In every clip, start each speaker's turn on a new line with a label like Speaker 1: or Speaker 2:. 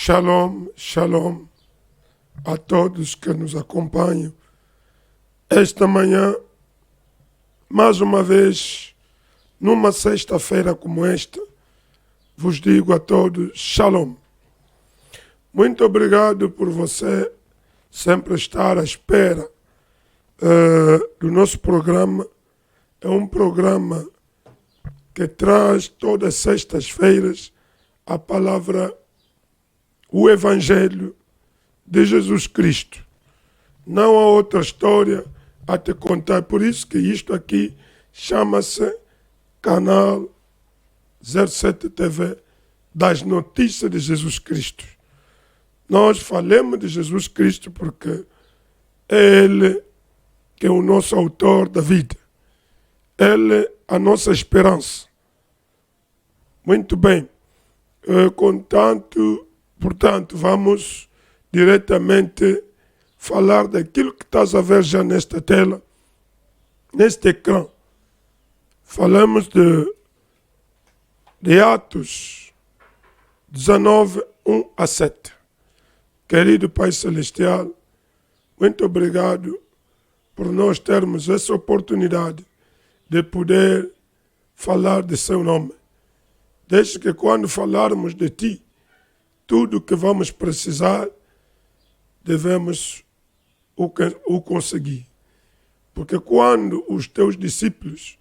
Speaker 1: Shalom, shalom a todos que nos acompanham. Esta manhã, mais uma vez, numa sexta-feira como esta, vos digo a todos, shalom. Muito obrigado por você sempre estar à espera do nosso programa. É um programa que traz todas as sextas-feiras a palavra, o Evangelho de Jesus Cristo. Não há outra história a te contar. Por isso que isto aqui chama-se Canal 07 TV das Notícias de Jesus Cristo. Nós falamos de Jesus Cristo porque é Ele que é o nosso autor da vida. Ele é a nossa esperança. Muito bem. Portanto, vamos diretamente falar daquilo que estás a ver já nesta tela, neste ecrã. Falamos de Atos 19, 1 a 7. Querido Pai Celestial, muito obrigado por nós termos essa oportunidade de poder falar de seu nome. Deixe que quando falarmos de Ti, tudo que vamos precisar, devemos o conseguir. Porque quando os Teus discípulos,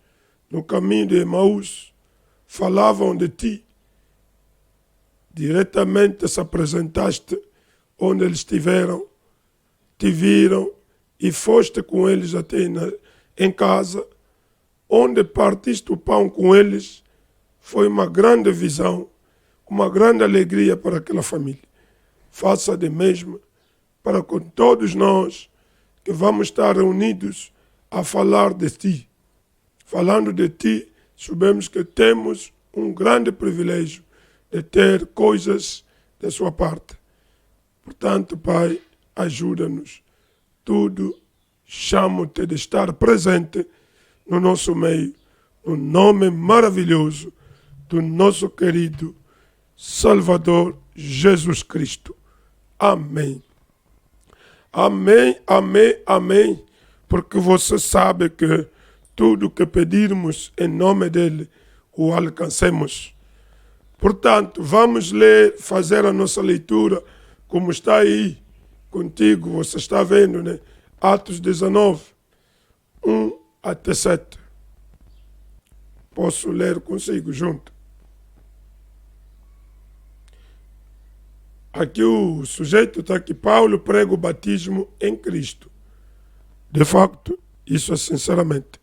Speaker 1: no caminho de Emaús, falavam de Ti, diretamente se apresentaste onde eles estiveram, te viram e foste com eles até em casa, onde partiste o pão com eles. Foi uma grande visão, uma grande alegria para aquela família. Faça de mesmo para com todos nós que vamos estar reunidos a falar de Ti. Falando de Ti, sabemos que temos um grande privilégio de ter coisas da Sua parte. Portanto, Pai, ajuda-nos. Tudo chamo-te de estar presente no nosso meio, no nome maravilhoso do nosso querido Salvador Jesus Cristo. Amém. Amém, amém, amém. Porque você sabe que tudo que pedirmos em nome dele, o alcancemos. Portanto, vamos ler, fazer a nossa leitura, como está aí contigo, você está vendo, né? Atos 19, 1 até 7. Posso ler consigo junto. Aqui o sujeito está aqui, Paulo prega o batismo em Cristo. De facto, isso é sinceramente.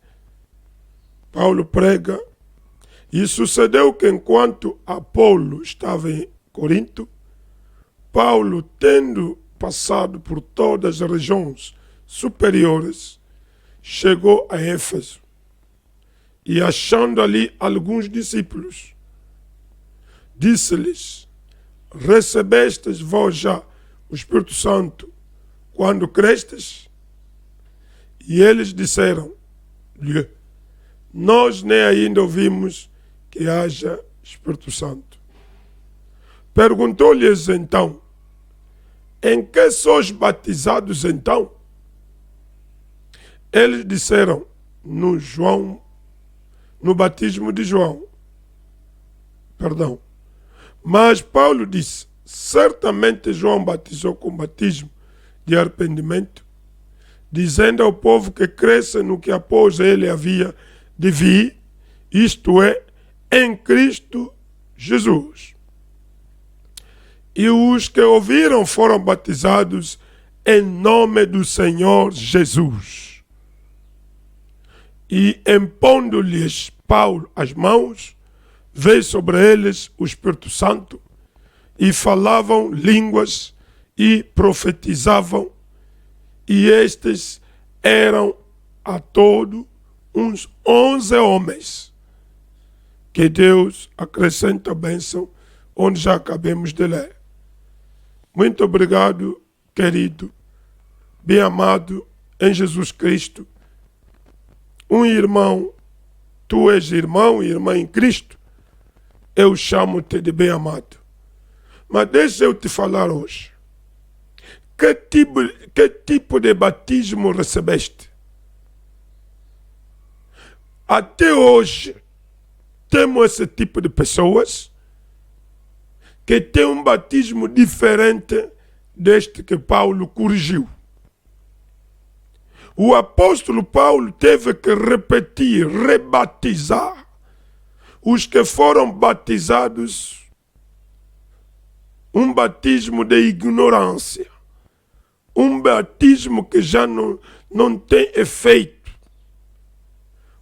Speaker 1: Paulo prega, e sucedeu que enquanto Apolo estava em Corinto, Paulo, tendo passado por todas as regiões superiores, chegou a Éfeso, e achando ali alguns discípulos, disse-lhes: recebestes vós já o Espírito Santo quando crestes? E eles disseram-lhe: nós nem ainda ouvimos que haja Espírito Santo. Perguntou-lhes então: em que sois batizados então? Eles disseram: no batismo de João. Mas Paulo disse: certamente João batizou com batismo de arrependimento, dizendo ao povo que cresça no que após ele havia de vir, isto é, em Cristo Jesus. E os que ouviram foram batizados em nome do Senhor Jesus. E impondo-lhes Paulo as mãos, veio sobre eles o Espírito Santo, e falavam línguas e profetizavam, e estes eram a todo uns 11 homens. Que Deus acrescente a bênção onde já acabemos de ler. Muito obrigado, querido, bem amado em Jesus Cristo. Um irmão, tu és irmão e irmã em Cristo, eu chamo-te de bem amado. Mas deixa eu te falar hoje. Que tipo de batismo recebeste? Até hoje, temos esse tipo de pessoas que têm um batismo diferente deste que Paulo corrigiu. O apóstolo Paulo teve que repetir, rebatizar os que foram batizados, um batismo de ignorância, um batismo que já não tem efeito,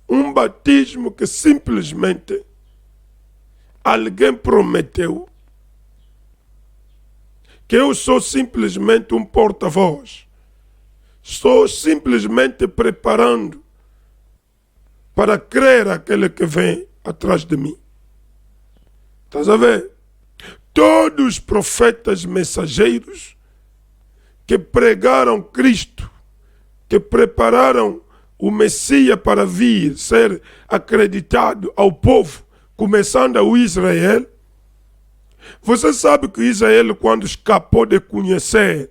Speaker 1: um batismo que simplesmente alguém prometeu que eu sou simplesmente um porta-voz. Estou simplesmente preparando para crer aquele que vem atrás de mim. Estás a ver? Todos os profetas mensageiros que pregaram Cristo, que prepararam o Messias para vir ser acreditado ao povo, começando ao Israel. Você sabe que Israel, quando escapou de conhecer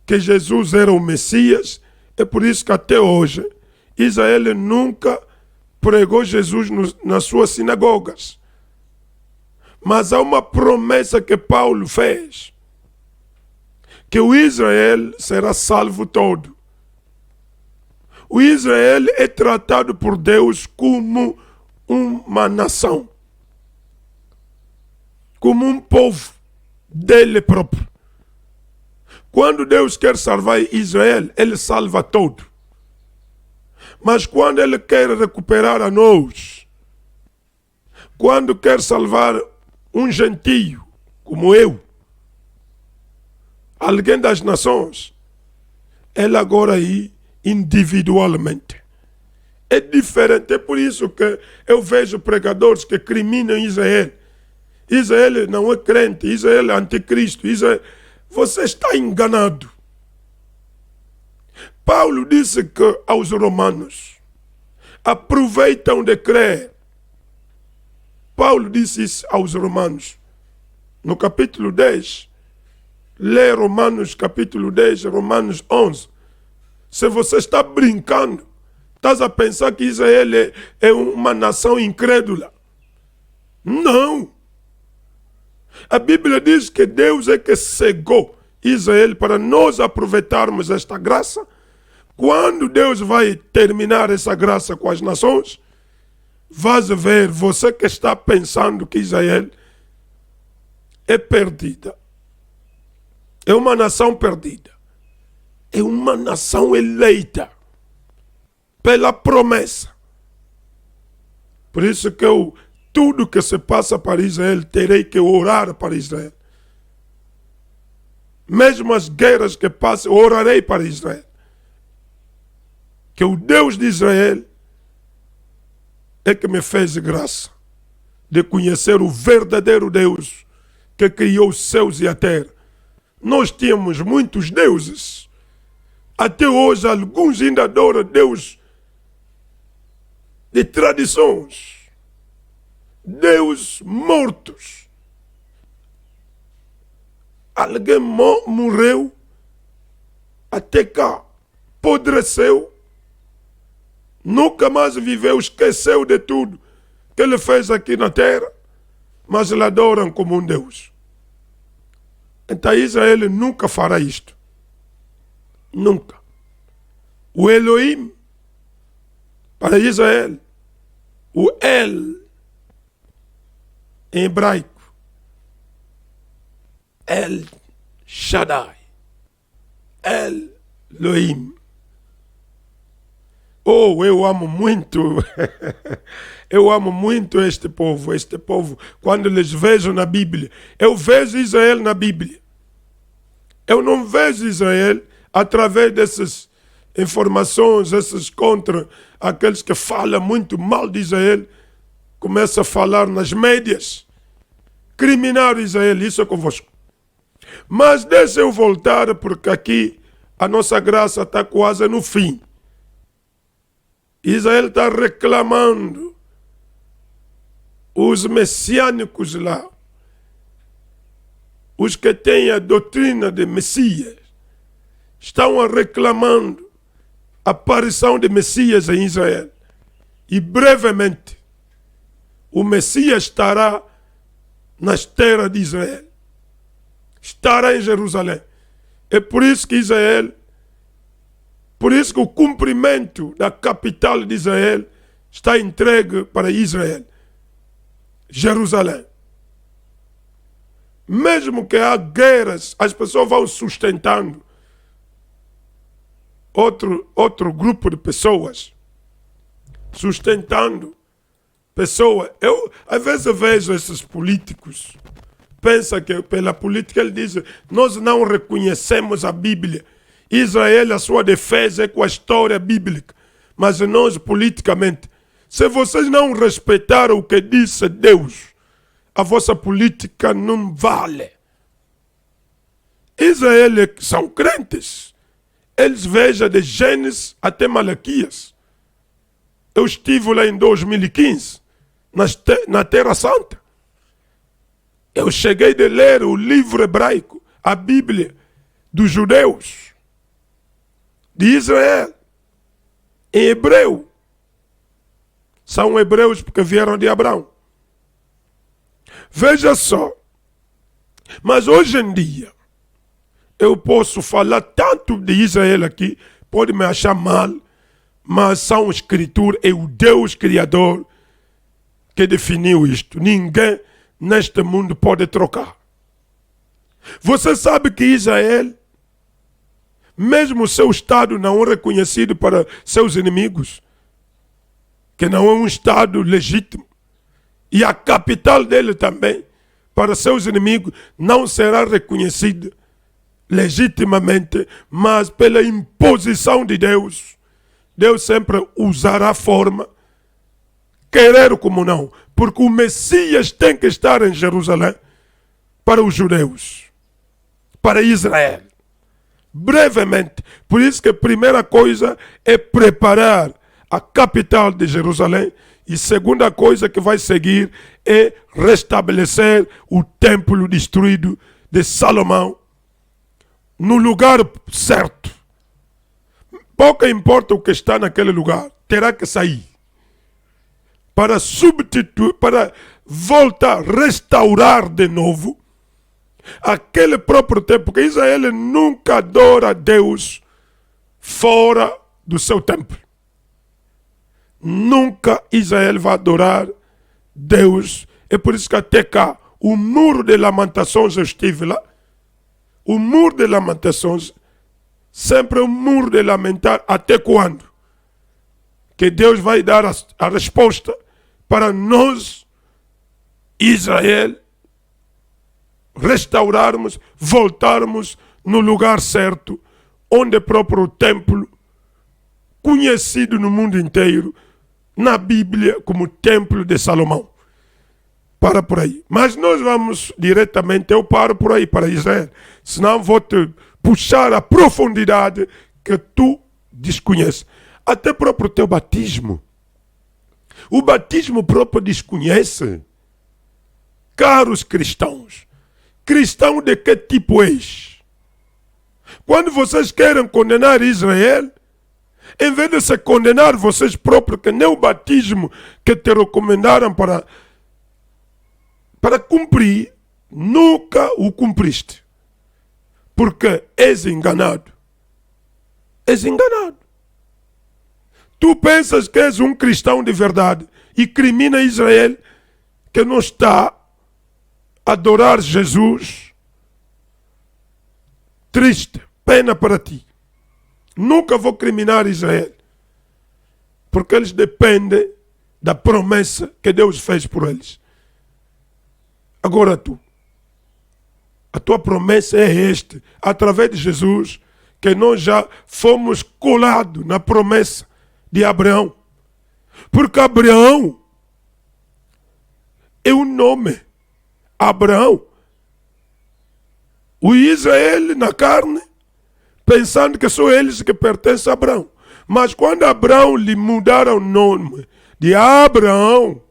Speaker 1: que Jesus era o Messias, é por isso que até hoje Israel nunca pregou Jesus nas suas sinagogas. Mas há uma promessa que Paulo fez, que o Israel será salvo todo. O Israel é tratado por Deus como uma nação, como um povo dele próprio. Quando Deus quer salvar Israel, Ele salva todo. Mas quando Ele quer recuperar a nós, quando quer salvar um gentio, como eu, alguém das nações, Ele agora aí, individualmente. É diferente, é por isso que eu vejo pregadores que criminam Israel. Israel não é crente, Israel é anticristo, Israel... Você está enganado. Paulo disse que aos romanos aproveitam de crer. Paulo disse isso aos romanos. No capítulo 10, lê Romanos capítulo 10, Romanos 11. Se você está brincando, estás a pensar que Israel é uma nação incrédula. Não. A Bíblia diz que Deus é que cegou Israel para nós aproveitarmos esta graça. Quando Deus vai terminar essa graça com as nações, vais ver, você que está pensando que Israel é perdida, é uma nação perdida, é uma nação eleita pela promessa. Por isso que tudo que se passa para Israel, terei que orar para Israel. Mesmo as guerras que passam, orarei para Israel. Que o Deus de Israel é que me fez graça de conhecer o verdadeiro Deus que criou os céus e a terra. Nós tínhamos muitos deuses. Até hoje, alguns ainda adoram Deus de tradições. Deus mortos. Alguém morreu, até cá, apodreceu, nunca mais viveu, esqueceu de tudo que ele fez aqui na terra, mas ele adoram como um Deus. Então Israel nunca fará isto. Nunca. O Elohim, para Israel, o El, em hebraico, El Shaddai, El Elohim. Oh, eu amo muito, eu amo muito este povo, quando eles vejo na Bíblia. Eu vejo Israel na Bíblia. Eu não vejo Israel através dessas informações, essas contra aqueles que falam muito mal de Israel, começa a falar nas médias, criminar Israel, isso é convosco. Mas deixa eu voltar, porque aqui a nossa graça está quase no fim. Israel está reclamando os messiânicos lá. os que têm a doutrina de Messias estão reclamando a aparição de Messias em Israel. E brevemente, o Messias estará nas terras de Israel. Estará em Jerusalém. É por isso que o cumprimento da capital de Israel está entregue para Israel, Jerusalém. Mesmo que há guerras, as pessoas vão sustentando outro grupo de pessoas, sustentando pessoas. Eu, às vezes, vejo esses políticos, pensa que pela política ele diz, nós não reconhecemos a Bíblia. Israel, a sua defesa é com a história bíblica. Mas nós, politicamente, se vocês não respeitarem o que disse Deus, a vossa política não vale. Israel são crentes. Eles vejam de Gênesis até Malaquias. Eu estive lá em 2015, na Terra Santa. Eu cheguei de ler o livro hebraico, a Bíblia dos judeus, de Israel, em hebreu. São hebreus porque vieram de Abraão. Veja só, mas hoje em dia, eu posso falar tanto de Israel aqui, pode me achar mal, mas são escrituras, é o Deus Criador que definiu isto. Ninguém neste mundo pode trocar. Você sabe que Israel, mesmo seu estado não é reconhecido para seus inimigos, que não é um estado legítimo, e a capital dele também, para seus inimigos, não será reconhecida legitimamente, mas pela imposição de Deus, Deus sempre usará forma, querer como não, porque o Messias tem que estar em Jerusalém para os judeus, para Israel, brevemente. Por isso que a primeira coisa é preparar a capital de Jerusalém, e segunda coisa que vai seguir é restabelecer o templo destruído de Salomão no lugar certo. Pouco importa o que está naquele lugar, terá que sair para substituir, para voltar, restaurar de novo aquele próprio templo, porque Israel nunca adora a Deus fora do seu templo. Nunca Israel vai adorar Deus. É por isso que até cá, o muro de lamentações, eu estive lá, o muro de lamentações, sempre um muro de lamentar, até quando? Que Deus vai dar a resposta para nós, Israel, restaurarmos, voltarmos no lugar certo, onde é próprio o templo, conhecido no mundo inteiro, na Bíblia como Templo de Salomão. Para por aí. Mas nós vamos diretamente, eu paro por aí, para Israel. Senão vou te puxar a profundidade que tu desconheces. Até próprio teu batismo. O batismo próprio desconhece. Caros cristãos, cristão de que tipo és? Quando vocês querem condenar Israel, em vez de se condenar vocês próprios, que nem o batismo que te recomendaram para cumprir, nunca o cumpriste. Porque és enganado. És enganado. Tu pensas que és um cristão de verdade e crimina Israel, que não está a adorar Jesus. Triste, pena para ti. Nunca vou criminar Israel, porque eles dependem da promessa que Deus fez por eles. Agora a tua promessa é esta, através de Jesus, que nós já fomos colados na promessa de Abraão. Porque Abraão é um nome. Abraão. O Israel na carne, pensando que são eles que pertencem a Abraão. Mas quando Abraão lhe mudaram o nome de Abraão,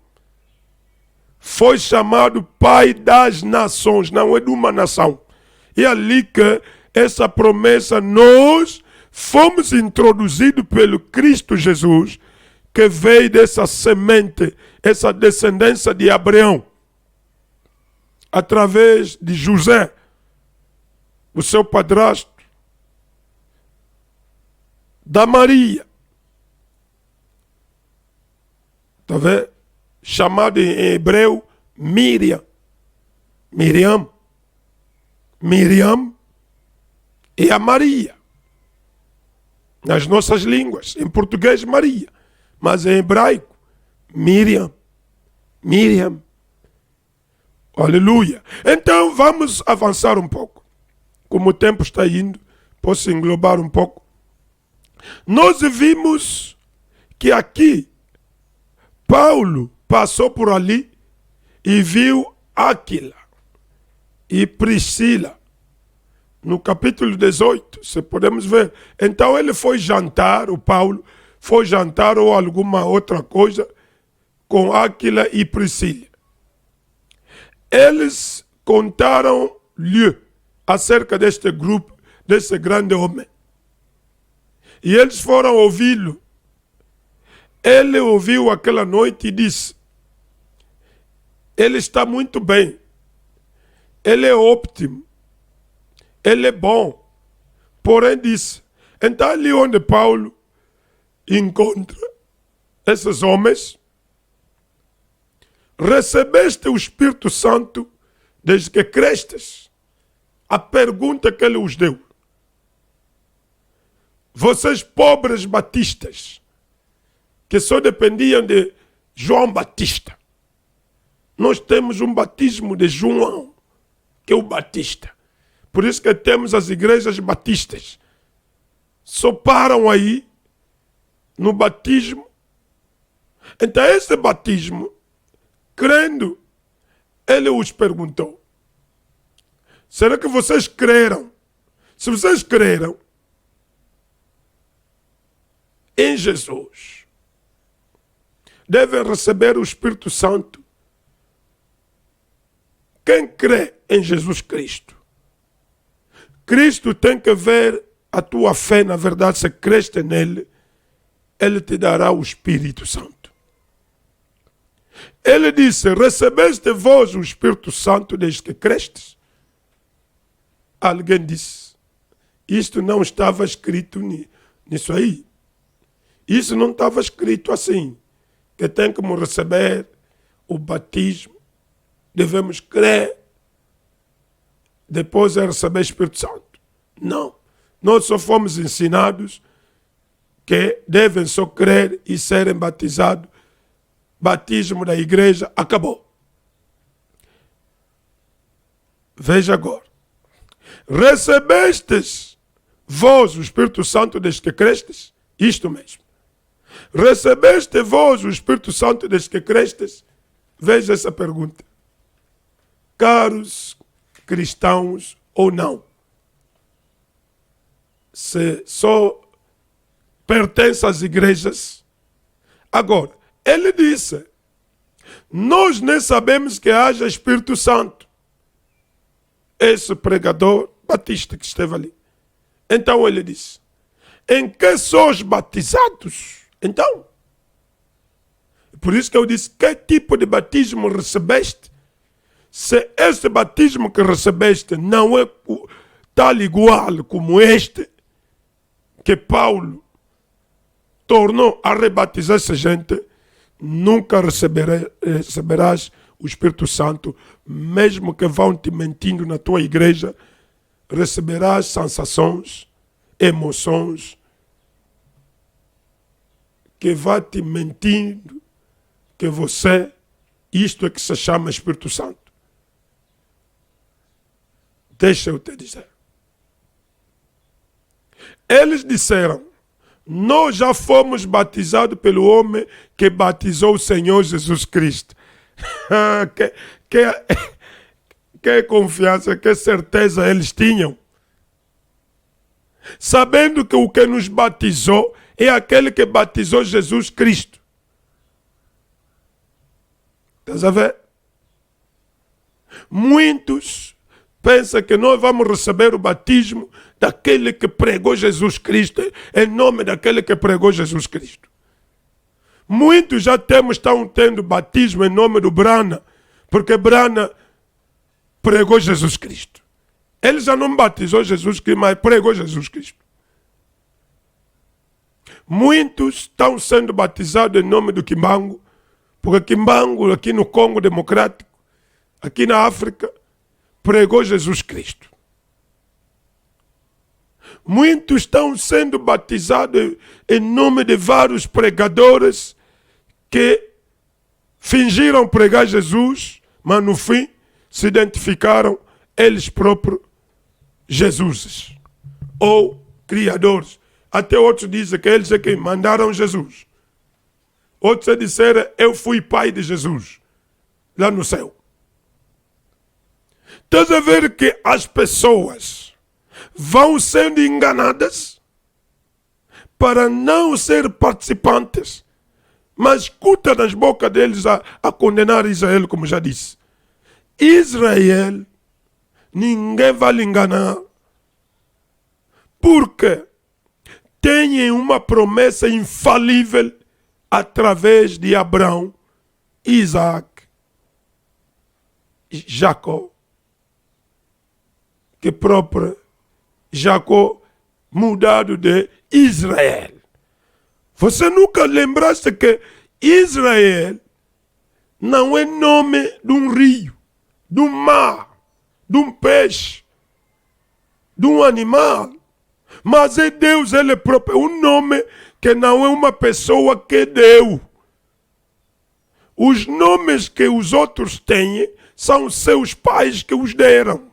Speaker 1: foi chamado Pai das Nações, não é de uma nação. E ali que essa promessa nós fomos introduzidos pelo Cristo Jesus, que veio dessa semente, essa descendência de Abraão, através de José, o seu padrasto, da Maria, está vendo? Chamado em hebreu Miriam. Miriam e a Maria. Nas nossas línguas, em português Maria, mas em hebraico Miriam. Aleluia. Então vamos avançar um pouco. Como o tempo está indo, posso englobar um pouco. Nós vimos que aqui Paulo passou por ali e viu Áquila e Priscila. No capítulo 18, se podemos ver. Então ele foi jantar, o Paulo foi jantar ou alguma outra coisa com Áquila e Priscila. Eles contaram-lhe acerca deste grupo, desse grande homem. E eles foram ouvi-lo. Ele ouviu aquela noite e disse: ele está muito bem, ele é óptimo, ele é bom. Porém disse, então ali onde Paulo encontra esses homens, recebeste o Espírito Santo desde que crestes? A pergunta que ele os deu. Vocês pobres batistas, que só dependiam de João Batista. Nós temos um batismo de João, que é o Batista. Por isso que temos as igrejas batistas. Só param aí no batismo. Então esse batismo, crendo, ele os perguntou: será que vocês creram? Se vocês creram em Jesus, devem receber o Espírito Santo. Quem crê em Jesus Cristo, Cristo tem que ver a tua fé, na verdade, se creste nele, ele te dará o Espírito Santo. Ele disse: recebeste vós o Espírito Santo desde que crestes? Alguém disse: isto não estava escrito nisso aí. Isso não estava escrito assim, que tem que receber o batismo, devemos crer, depois é receber o Espírito Santo. Não, nós só fomos ensinados que devem só crer e serem batizados. Batismo da igreja, acabou. Veja agora. Recebestes vós o Espírito Santo desde que crestes? Isto mesmo. Recebeste vós o Espírito Santo desde que crestes? Veja essa pergunta. Caros cristãos ou não, se só pertence às igrejas. Agora, ele disse: nós nem sabemos que haja Espírito Santo. Esse pregador batista que esteve ali. Então ele disse: em que sois batizados? Então, por isso que eu disse: que tipo de batismo recebeste? Se este batismo que recebeste não é tal igual como este, que Paulo tornou a rebatizar essa gente, nunca receberás o Espírito Santo, mesmo que vão te mentindo na tua igreja, receberás sensações, emoções, que vai te mentindo que você, isto é que se chama Espírito Santo. Deixa eu te dizer. Eles disseram: nós já fomos batizados pelo homem que batizou o Senhor Jesus Cristo. Que confiança, que certeza eles tinham. Sabendo que o que nos batizou é aquele que batizou Jesus Cristo. Estás a ver? Muitos pensam que nós vamos receber o batismo daquele que pregou Jesus Cristo, em nome daquele que pregou Jesus Cristo. Muitos já estão tendo batismo em nome do Brana, porque Brana pregou Jesus Cristo. Ele já não batizou Jesus Cristo, mas pregou Jesus Cristo. Muitos estão sendo batizados em nome do Kimbangu, porque Kimbangu, aqui no Congo Democrático, aqui na África, pregou Jesus Cristo. Muitos estão sendo batizados em nome de vários pregadores que fingiram pregar Jesus, mas no fim se identificaram eles próprios Jesus ou criadores. Até outros dizem que eles é que mandaram Jesus. Outros disseram, eu fui pai de Jesus, lá no céu. Estás a ver que as pessoas vão sendo enganadas para não ser participantes, mas escuta nas bocas deles a condenar Israel, como já disse. Israel, ninguém vai lhe enganar, porque tem uma promessa infalível através de Abraão, Isaac, Jacó, que próprio Jacó mudado de Israel. Você nunca lembraste que Israel não é nome de um rio, de um mar, de um peixe, de um animal, mas é Deus, Ele próprio, um nome que não é uma pessoa que deu. Os nomes que os outros têm são seus pais que os deram.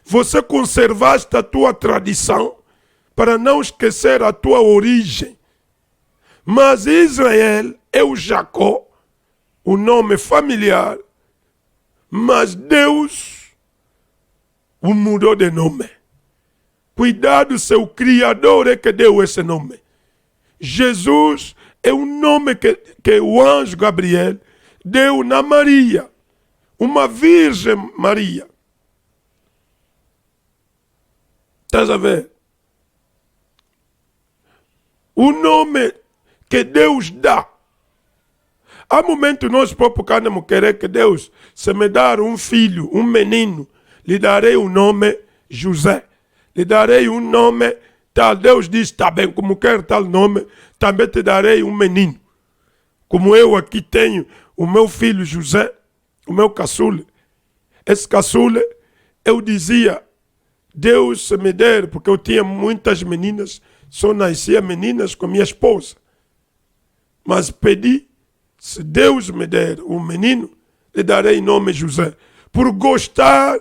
Speaker 1: Você conservaste a tua tradição para não esquecer a tua origem. Mas Israel é o Jacó, o nome familiar, mas Deus o mudou de nome. Cuidado, seu Criador é que deu esse nome. Jesus é um nome que o anjo Gabriel deu na Maria, uma Virgem Maria. Estás a ver? O nome que Deus dá. Há momentos nós próprios queremos querer que Deus, se me dar um filho, um menino, lhe darei o nome José. Lhe darei um nome tal. Deus diz, está bem, como quer tal nome, também te darei um menino. Como eu aqui tenho o meu filho José, o meu caçula. Esse caçula, eu dizia, Deus se me der, porque eu tinha muitas meninas, só nascia meninas com minha esposa. Mas pedi, se Deus me der um menino, lhe darei o nome José. Por gostar,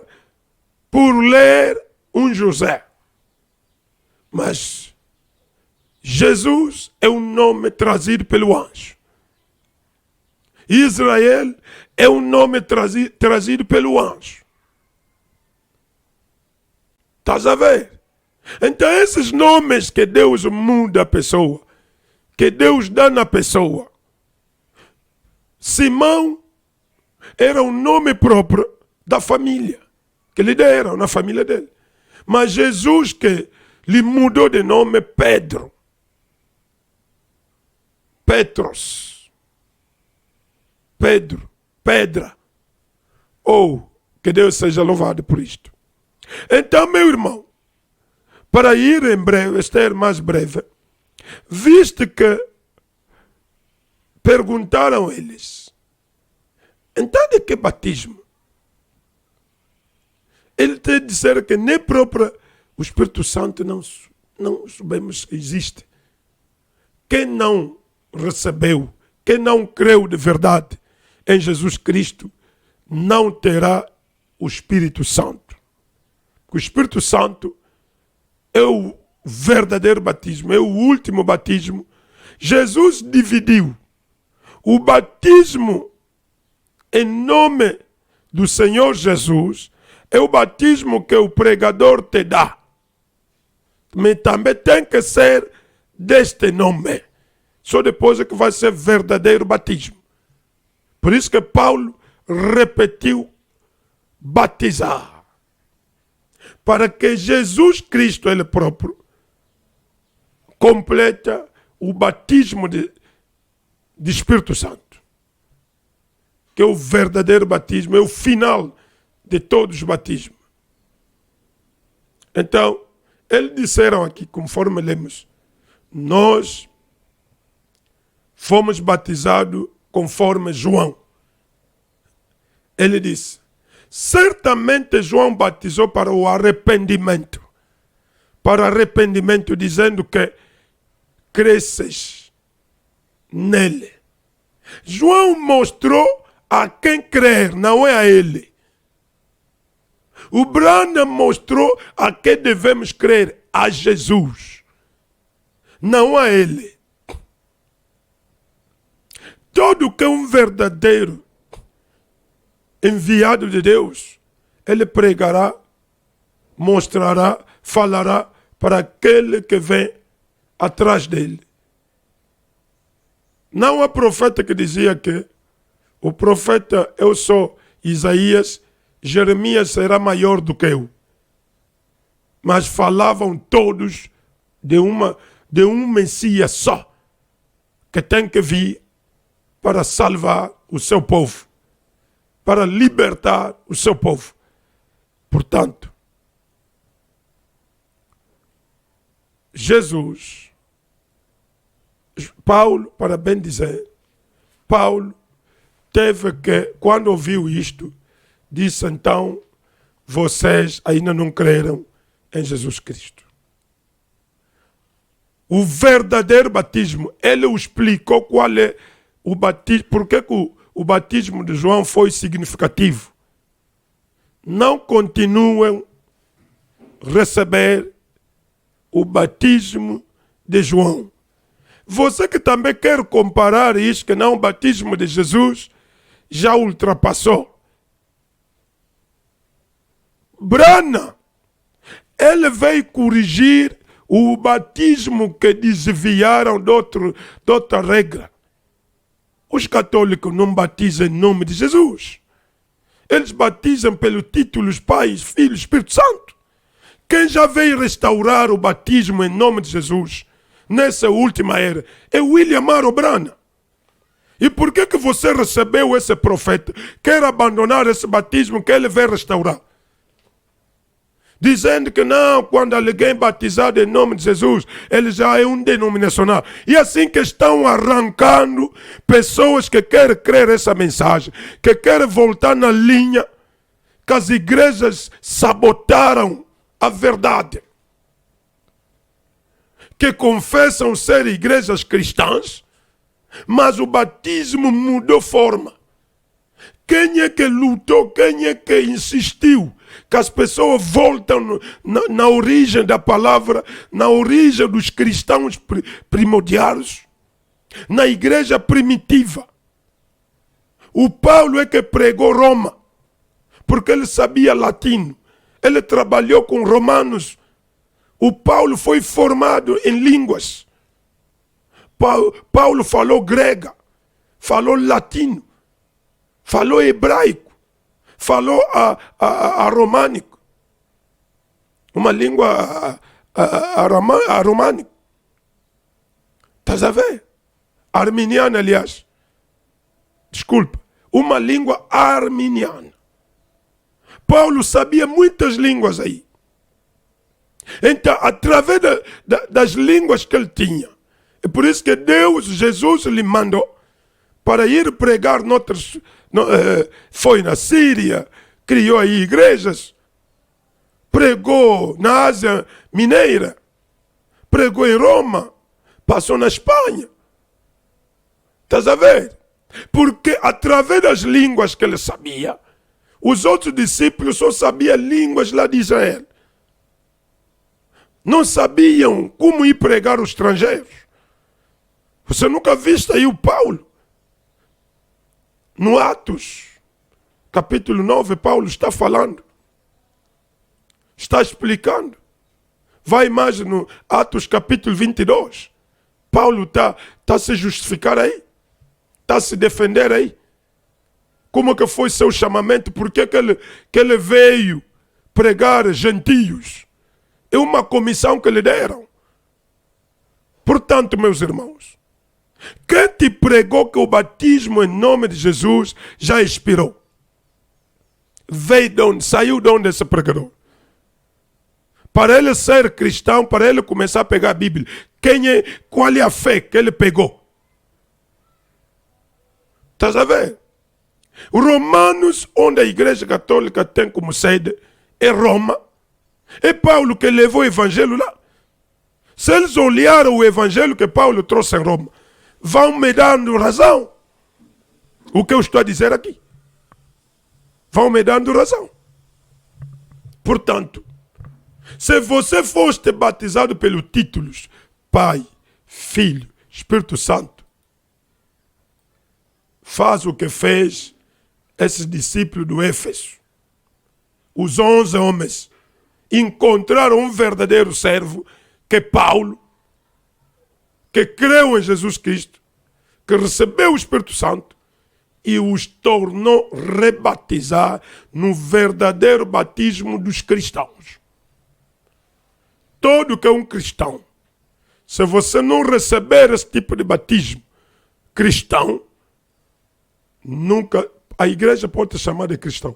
Speaker 1: por ler um José. Mas Jesus é um nome trazido pelo anjo. Israel é um nome trazido pelo anjo. Estás a ver? Então esses nomes que Deus muda a pessoa, que Deus dá na pessoa. Simão era um nome próprio da família, que lhe deram na família dele. Mas Jesus que lhe mudou de nome Pedro. Petros. Pedro. Pedra. Oh, que Deus seja louvado por isto. Então, meu irmão, para ir em breve, estar mais breve, visto que perguntaram eles, então de que batismo? Ele te disseram que nem próprio o Espírito Santo não sabemos que existe. Quem não recebeu, quem não creu de verdade em Jesus Cristo, não terá o Espírito Santo. O Espírito Santo é o verdadeiro batismo, é o último batismo. Jesus dividiu o batismo em nome do Senhor Jesus, é o batismo que o pregador te dá. Mas também tem que ser deste nome. Só depois é que vai ser verdadeiro batismo. Por isso que Paulo repetiu batizar. Para que Jesus Cristo, Ele próprio, completa o batismo de Espírito Santo. Que é o verdadeiro batismo, é o final de todos os batismos. Então, eles disseram aqui, conforme lemos, nós fomos batizados conforme João. Ele disse, certamente João batizou para o arrependimento. Para arrependimento, dizendo que cresces nele. João mostrou a quem crer, não é a ele. O Branham mostrou a quem devemos crer, a Jesus, não a ele. Todo que é um verdadeiro enviado de Deus, ele pregará, mostrará, falará para aquele que vem atrás dele. Não há profeta que dizia que o profeta, eu sou Isaías, Jeremias será maior do que eu. Mas falavam todos de um Messias só, que tem que vir para salvar o seu povo, para libertar o seu povo. Portanto, Jesus, Paulo, para bem dizer, Paulo teve que, quando ouviu isto, disse então, vocês ainda não creram em Jesus Cristo. O verdadeiro batismo, ele explicou qual é o batismo, por que o batismo de João foi significativo. Não continuem a receber o batismo de João. Você que também quer comparar isso, que não o batismo de Jesus já ultrapassou. Branham, ele veio corrigir o batismo que desviaram de outra regra. Os católicos não batizam em nome de Jesus. Eles batizam pelo título Pai, Filho e Espírito Santo. Quem já veio restaurar o batismo em nome de Jesus nessa última era é William Morrow Branham. E por que você recebeu esse profeta? Quer abandonar esse batismo que ele veio restaurar? Dizendo que não, quando alguém batizado em nome de Jesus, ele já é um denominacional. E assim que estão arrancando pessoas que querem crer essa mensagem, que querem voltar na linha que as igrejas sabotaram a verdade. Que confessam ser igrejas cristãs, mas o batismo mudou forma. Quem é que lutou, quem é que insistiu que as pessoas voltam na origem da palavra, na origem dos cristãos primordiais, na igreja primitiva? O Paulo é que pregou Roma, porque ele sabia latino, ele trabalhou com romanos. O Paulo foi formado em línguas. Paulo falou grega, falou latino, falou hebraico, falou românico, uma língua românica. Estás a ver? Arminiana, aliás. Desculpa, uma língua arminiana. Paulo sabia muitas línguas aí. Então, através das línguas que ele tinha, é por isso que Deus, Jesus, lhe mandou para ir pregar foi na Síria, criou aí igrejas, pregou na Ásia Mineira, pregou em Roma, passou na Espanha. Estás a ver? Porque através das línguas que ele sabia, os outros discípulos só sabiam línguas lá de Israel. Não sabiam como ir pregar aos estrangeiros. Você nunca viste aí o Paulo? No Atos, capítulo 9, Paulo está falando. Está explicando. Vai mais no Atos, capítulo 22. Paulo está se justificar aí. Está se defender aí. como que foi seu chamamento, por que ele veio pregar gentios. É uma comissão que lhe deram. Portanto, meus irmãos, quem te pregou que o batismo em nome de Jesus já expirou? Veio de onde? Saiu de onde esse pregador? Para ele ser cristão, para ele começar a pegar a Bíblia, qual é a fé que ele pegou? Estás a ver? Romanos, onde a Igreja Católica tem como sede, é Roma. É Paulo que levou o Evangelho lá. Se eles olharam o Evangelho que Paulo trouxe em Roma, vão me dando razão. O que eu estou a dizer aqui. Vão me dando razão. Portanto, se você foste batizado pelos títulos Pai, Filho, Espírito Santo, faz o que fez esses discípulos do Éfeso. Os 11 homens encontraram um verdadeiro servo, que é Paulo, que creu em Jesus Cristo, que recebeu o Espírito Santo e os tornou rebatizar no verdadeiro batismo dos cristãos. Todo que é um cristão, se você não receber esse tipo de batismo cristão, nunca, a igreja pode te chamar de cristão,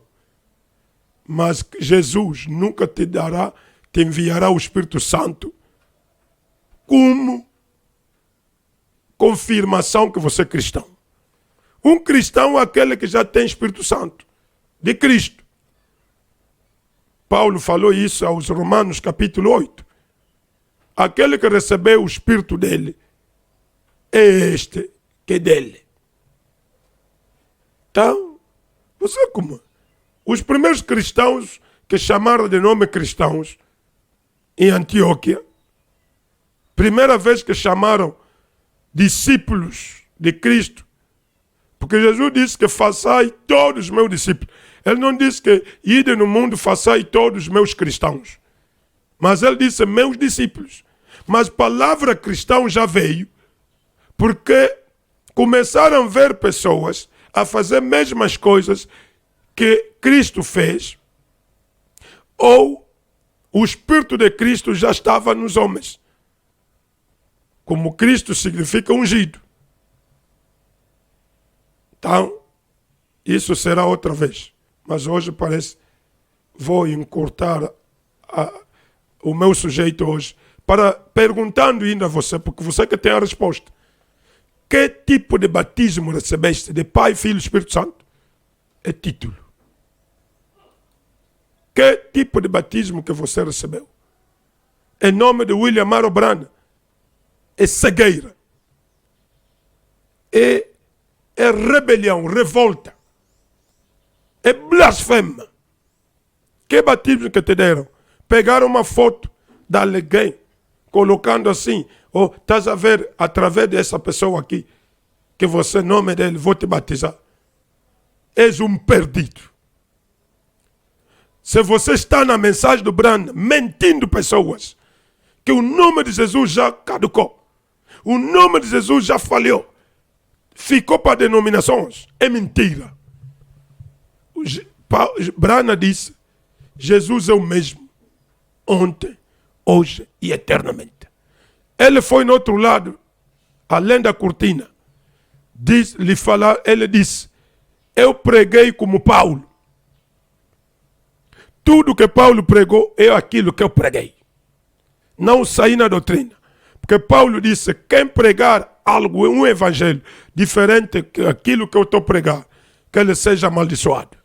Speaker 1: mas Jesus nunca te enviará o Espírito Santo como confirmação que você é cristão. Um cristão é aquele que já tem Espírito Santo de Cristo. Paulo falou isso aos Romanos capítulo 8. Aquele que recebeu o Espírito dele é este que é dele. Então, você como? Os primeiros cristãos que chamaram de nome cristãos em Antioquia, primeira vez que chamaram discípulos de Cristo, porque Jesus disse que façai todos os meus discípulos. Ele não disse que ide no mundo, façai todos os meus cristãos. Mas ele disse meus discípulos. Mas a palavra cristão já veio porque começaram a ver pessoas a fazer mesmas coisas que Cristo fez, ou o Espírito de Cristo já estava nos homens. Como Cristo significa ungido. Então, isso será outra vez. Mas hoje parece, vou encurtar o meu sujeito hoje, perguntando ainda a você, porque você que tem a resposta. Que tipo de batismo recebeste de Pai, Filho e Espírito Santo? É título. Que tipo de batismo que você recebeu? Em nome de William Maro Brana, é cegueira. É rebelião, revolta. É blasfema. Que batismo que te deram? Pegaram uma foto de alguém, colocando assim, estás a ver, através dessa pessoa aqui, que você, nome dele, vou te batizar. És um perdido. Se você está na mensagem do Brana, mentindo pessoas, que o nome de Jesus já caducou, o nome de Jesus já falhou, ficou para denominações, é mentira. Brana disse, Jesus é o mesmo, ontem, hoje e eternamente. Ele foi no outro lado, além da cortina, ele disse, eu preguei como Paulo. Tudo que Paulo pregou é aquilo que eu preguei. Não saí na doutrina. Porque Paulo disse, quem pregar algo, um evangelho diferente que aquilo que eu estou pregando, que ele seja amaldiçoado.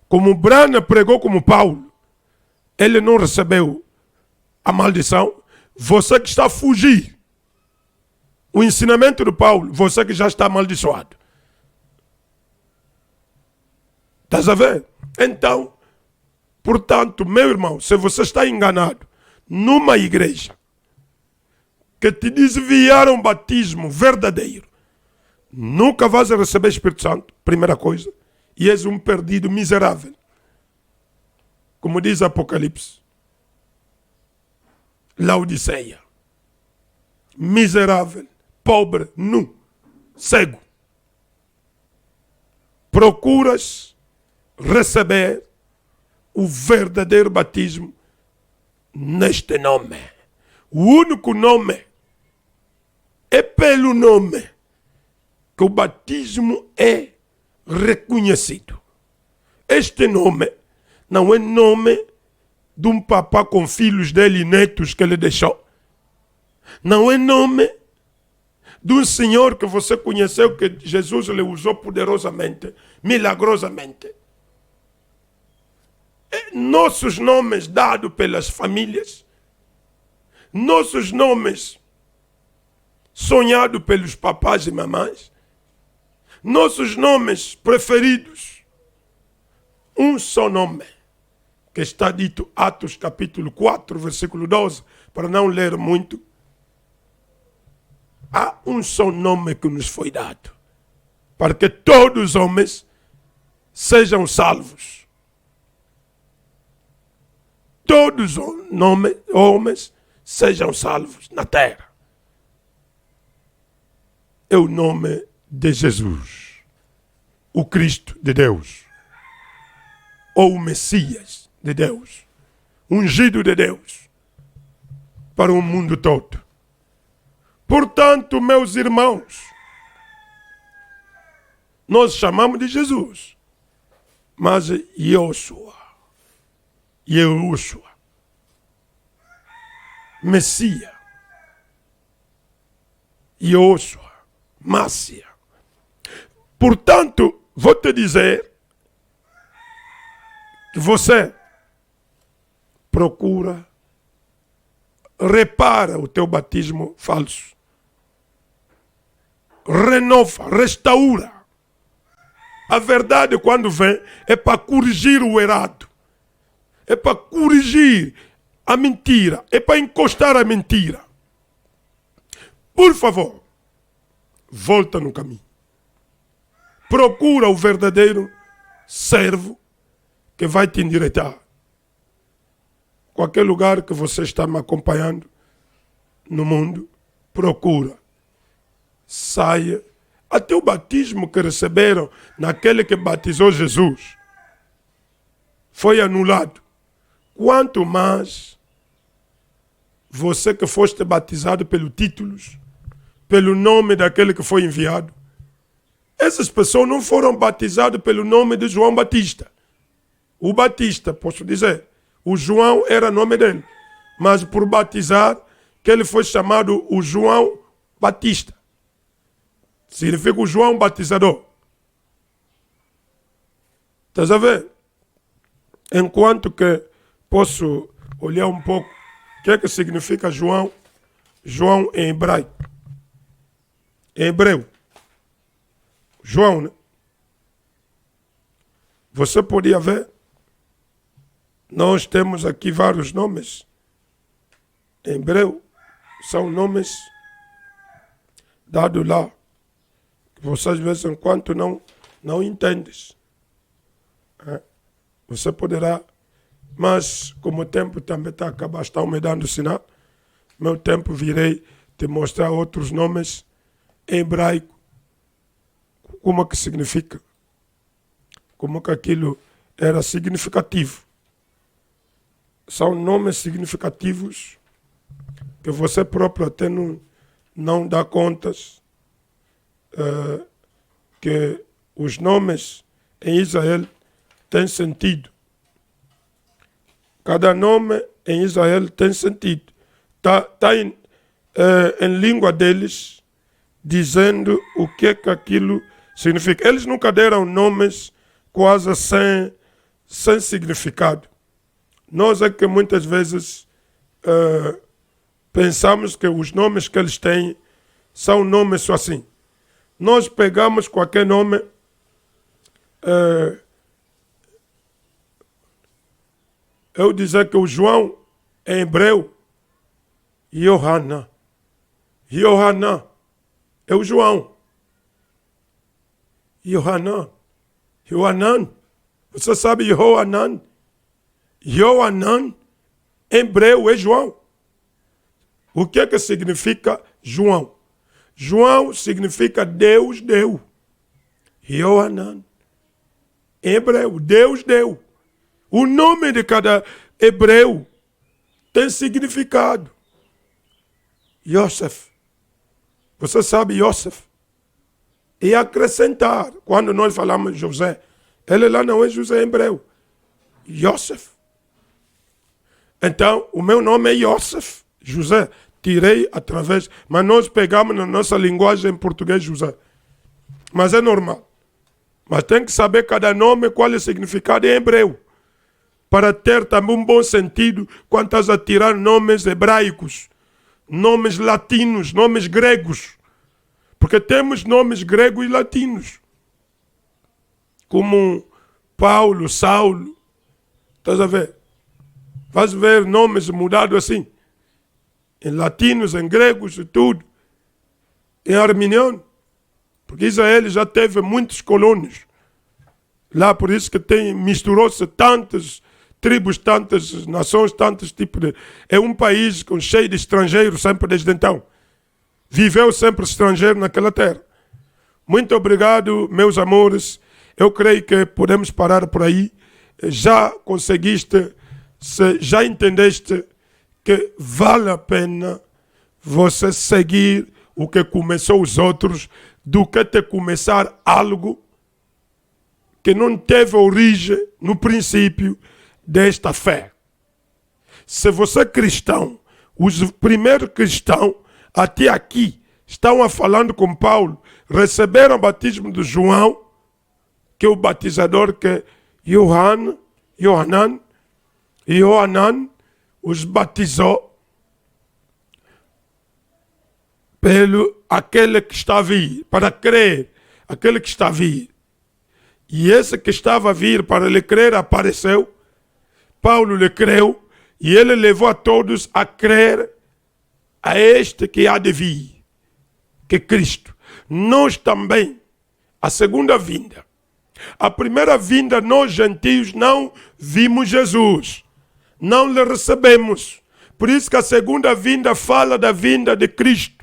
Speaker 1: Como Brana pregou como Paulo, ele não recebeu a maldição. Você que está a fugir o ensinamento de Paulo, você que já está amaldiçoado. Estás a ver? Então, portanto, meu irmão, se você está enganado numa igreja que te desviaram o batismo verdadeiro, nunca vais receber Espírito Santo, primeira coisa, e és um perdido miserável. Como diz Apocalipse, Laodiceia, miserável, pobre, nu, cego. procuras receber o verdadeiro batismo neste nome. O único nome, é pelo nome que o batismo é reconhecido. Este nome não é nome de um papá com filhos dele e netos que ele deixou. Não é nome de um senhor que você conheceu, que Jesus lhe usou poderosamente, milagrosamente. Nossos nomes dados pelas famílias, nossos nomes sonhados pelos papás e mamães, nossos nomes preferidos. Um só nome, que está dito Atos capítulo 4, versículo 12, para não ler muito. Há um só nome que nos foi dado, para que todos os homens sejam salvos. Todos os homens sejam salvos na terra. É o nome de Jesus, o Cristo de Deus, ou o Messias de Deus, ungido de Deus, para o mundo todo. Portanto, meus irmãos, nós chamamos de Jesus, mas Yeshua, Messias, Yeshua, Massia. Portanto, vou te dizer que você procura, repara o teu batismo falso, renova, restaura. A verdade, quando vem, é para corrigir o errado, é para corrigir a mentira, é para encostar a mentira. Por favor, volta no caminho. Procura o verdadeiro servo que vai te endireitar. Qualquer lugar que você está me acompanhando no mundo, procura. Saia. Até o batismo que receberam naquele que batizou Jesus foi anulado. Quanto mais você que foste batizado pelos títulos, pelo nome daquele que foi enviado. Essas pessoas não foram batizadas pelo nome de João Batista. O Batista, posso dizer, o João era o nome dele, mas por batizar, que ele foi chamado o João Batista. Significa o João Batizador. Estás a ver? Enquanto que posso olhar um pouco o que é que significa João. João em hebraico. Em hebreu. João, né? Você podia ver. Nós temos aqui vários nomes. Em hebreu. São nomes dados lá. Que você de vez em quando não entendes. Você poderá. Mas como o tempo também está a acabar, estão me dando sinal. Meu tempo virei te mostrar outros nomes em hebraico. Como é que significa? Como que aquilo era significativo. São nomes significativos que você próprio até não dá contas que os nomes em Israel têm sentido. Cada nome em Israel tem sentido. Está em língua deles, dizendo o que aquilo significa. Eles nunca deram nomes quase sem significado. Nós é que muitas vezes pensamos que os nomes que eles têm são nomes só assim. Nós pegamos qualquer nome, eu dizer que o João, em hebreu, Yohanan. Yohanan é o João. Yohanan. Yohanan. Você sabe Yohanan? Yohanan, em hebreu, é João. O que é que significa João? João significa Deus deu. Yohanan. em hebreu. Deus deu. O nome de cada hebreu tem significado. Yosef. Você sabe Yosef? E acrescentar, quando nós falamos José, ele lá não é José em hebreu. Yosef. Então, o meu nome é Yosef. José. Tirei através, mas nós pegamos na nossa linguagem em português José. Mas é normal. Mas tem que saber cada nome, qual é o significado em hebreu. Para ter também um bom sentido quando estás a tirar nomes hebraicos, nomes latinos, nomes gregos. Porque temos nomes gregos e latinos. Como Paulo, Saulo. Estás a ver? Vais ver nomes mudados assim. Em latinos, em gregos e tudo. Em arminiano. Porque Israel já teve muitos colônios. Lá por isso que misturou-se tantas tribos, tantas nações, tantos tipos de... É um país cheio de estrangeiros sempre desde então. Viveu sempre estrangeiro naquela terra. Muito obrigado, meus amores. Eu creio que podemos parar por aí. Já conseguiste, já entendeste que vale a pena você seguir o que começou os outros do que te começar algo que não teve origem no princípio desta fé. Se você é cristão, os primeiros cristãos até aqui estão falando com Paulo, receberam o batismo de João, que é o batizador que Yohanan os batizou pelo aquele que está a vir, para crer, aquele que está a vir. E esse que estava a vir para lhe crer apareceu, Paulo lhe creu, e ele levou a todos a crer a este que há de vir, que é Cristo. Nós também, a segunda vinda. A primeira vinda, nós gentios não vimos Jesus, não lhe recebemos. Por isso que a segunda vinda fala da vinda de Cristo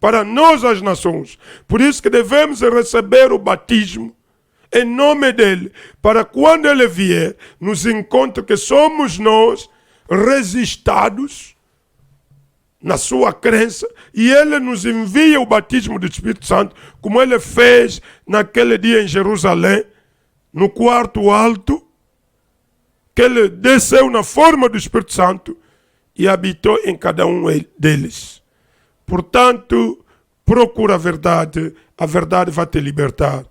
Speaker 1: para nós as nações. Por isso que devemos receber o batismo em nome dele, para quando ele vier, nos encontre que somos nós registrados na sua crença, e ele nos envia o batismo do Espírito Santo, como ele fez naquele dia em Jerusalém, no quarto alto, que ele desceu na forma do Espírito Santo e habitou em cada um deles. Portanto, procura a verdade vai te libertar.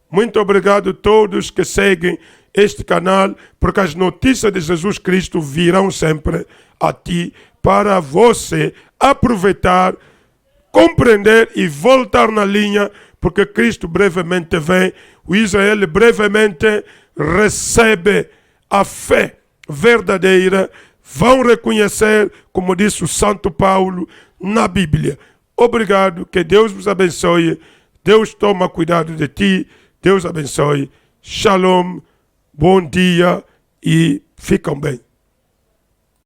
Speaker 1: Muito obrigado a todos que seguem este canal, porque as notícias de Jesus Cristo virão sempre a ti, para você aproveitar, compreender e voltar na linha, porque Cristo brevemente vem, o Israel brevemente recebe a fé verdadeira, vão reconhecer, como disse o Santo Paulo na Bíblia. Obrigado, que Deus vos abençoe, Deus toma cuidado de ti, Deus abençoe. Shalom, bom dia e ficam bem.